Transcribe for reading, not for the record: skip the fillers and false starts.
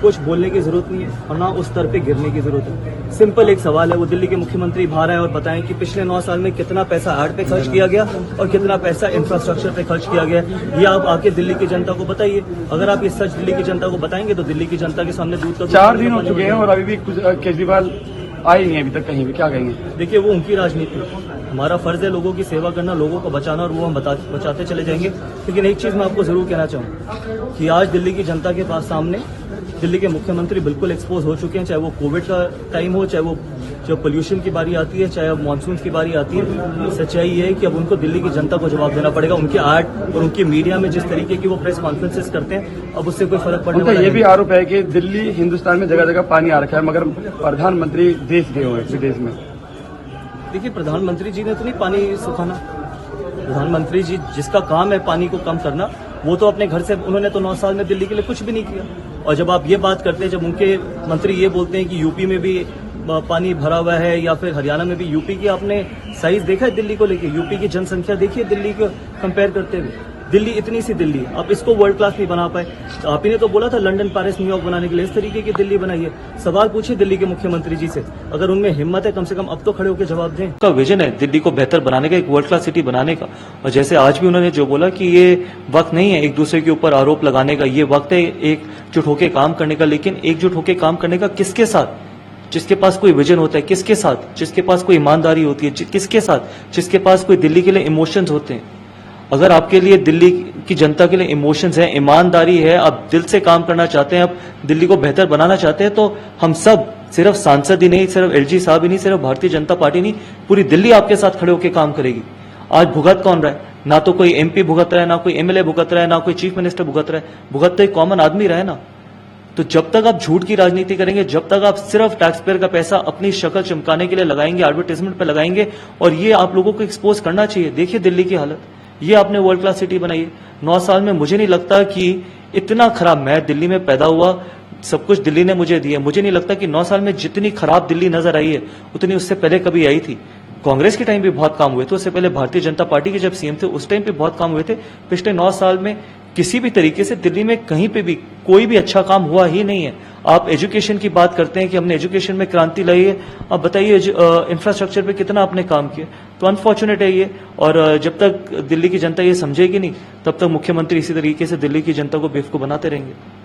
कुछ बोलने की जरूरत नहीं है और ना उस स्तर पे गिरने की जरूरत है। सिंपल एक सवाल है, वो दिल्ली के मुख्यमंत्री बाहर आए और बताएं कि पिछले 9 साल में कितना पैसा आर्ट पे खर्च किया गया और कितना पैसा इंफ्रास्ट्रक्चर पे खर्च किया गया। ये आप आके दिल्ली की जनता को बताइए। अगर आप ये सच दिल्ली की जनता को बताएंगे तो दिल्ली की जनता के सामने दूध का 4 दिन हो चुके हैं और अभी भी केजरीवाल आए नहीं अभी तक कहीं भी, क्या कहेंगे? देखिए, वो उनकी राजनीति है। हमारा फर्ज है लोगों की सेवा करना, लोगों को बचाना, और वो हम बचाते चले जाएंगे। लेकिन एक चीज मैं आपको जरूर कहना चाहूँ कि आज दिल्ली की जनता के पास सामने दिल्ली के मुख्यमंत्री बिल्कुल एक्सपोज हो चुके हैं। चाहे वो कोविड का टाइम हो, चाहे वो जब पोल्यूशन की बारी आती है, चाहे अब मानसून की बारी आती है। सच्चाई ये है कि अब उनको दिल्ली की जनता को जवाब देना पड़ेगा। उनके आर्ट और उनकी मीडिया में जिस तरीके की वो प्रेस कॉन्फ्रेंसेस करते हैं, अब उससे कोई फर्क पड़ने वाला ये भी आरोप है कि दिल्ली हिंदुस्तान में जगह जगह पानी आ रखा है, मगर प्रधानमंत्री देश गए हुए विदेश में। देखिए, प्रधानमंत्री जी ने तो नहीं पानी सुखाना। प्रधानमंत्री जी जिसका काम है पानी को कम करना, वो तो अपने घर से, उन्होंने तो 9 साल में दिल्ली के लिए कुछ भी नहीं किया। और जब आप ये बात करते हैं, जब उनके मंत्री ये बोलते हैं कि यूपी में भी पानी भरा हुआ है या फिर हरियाणा में भी, यूपी की आपने साइज देखा है दिल्ली को लेके? यूपी की जनसंख्या देखिए दिल्ली को कंपेयर करते हुए। दिल्ली इतनी सी दिल्ली है, आप इसको वर्ल्ड क्लास नहीं बना पाए। तो आप ही ने तो बोला था लंदन, पेरिस, न्यूयॉर्क बनाने के लिए, इस तरीके की दिल्ली बनाइए। सवाल पूछिए दिल्ली के मुख्यमंत्री जी से, अगर उनमें हिम्मत है कम से कम अब तो खड़े होकर जवाब दें। का विजन है दिल्ली को बेहतर बनाने का, एक वर्ल्ड क्लास सिटी बनाने का। और जैसे आज भी उन्होंने जो बोला कि ये वक्त नहीं है एक दूसरे के ऊपर आरोप लगाने का, ये वक्त है एकजुट होकर काम करने का। लेकिन एकजुट होकर काम करने का किसके साथ? जिसके पास कोई विजन होता है। किसके साथ? जिसके पास कोई ईमानदारी होती है। किसके साथ? जिसके पास कोई दिल्ली के लिए इमोशंस होते हैं। अगर आपके लिए दिल्ली की जनता के लिए इमोशंस है, ईमानदारी है, आप दिल से काम करना चाहते हैं, आप दिल्ली को बेहतर बनाना चाहते हैं, तो हम सब, सिर्फ सांसद ही नहीं, सिर्फ एलजी साहब ही नहीं, सिर्फ भारतीय जनता पार्टी नहीं, पूरी दिल्ली आपके साथ खड़े होकर काम करेगी। आज भुगत कौन रहा है? ना तो कोई एमपी भुगत रहा है, ना कोई एमएलए भुगत रहा है, ना कोई चीफ मिनिस्टर भुगत रहा है। भुगत तो एक कॉमन आदमी रहा है ना। तो जब तक आप झूठ की राजनीति करेंगे, जब तक आप सिर्फ टैक्स पेयर का पैसा अपनी शक्ल चमकाने के लिए लगाएंगे, एडवर्टाइजमेंट पे लगाएंगे, और ये आप लोगों को एक्सपोज करना चाहिए। देखिए दिल्ली की हालत, ये आपने वर्ल्ड क्लास सिटी बनाई है। 9 साल में मुझे नहीं लगता कि इतना खराब, मैं दिल्ली में पैदा हुआ, सब कुछ दिल्ली ने मुझे दिया, मुझे नहीं लगता कि 9 साल में जितनी खराब दिल्ली नजर आई है उतनी उससे पहले कभी आई थी। कांग्रेस के टाइम भी बहुत काम हुए थे, उससे पहले भारतीय जनता पार्टी के जब सीएम थे उस टाइम पे बहुत काम हुए थे। पिछले 9 साल में किसी भी तरीके से दिल्ली में कहीं पे भी कोई भी अच्छा काम हुआ ही नहीं है। आप एजुकेशन की बात करते हैं कि हमने एजुकेशन में क्रांति लाई है, अब बताइए इंफ्रास्ट्रक्चर पे कितना आपने काम किया? तो अनफॉर्चुनेट है ये। और जब तक दिल्ली की जनता ये समझेगी नहीं, तब तक मुख्यमंत्री इसी तरीके से दिल्ली की जनता को बेवकूफ बनाते रहेंगे।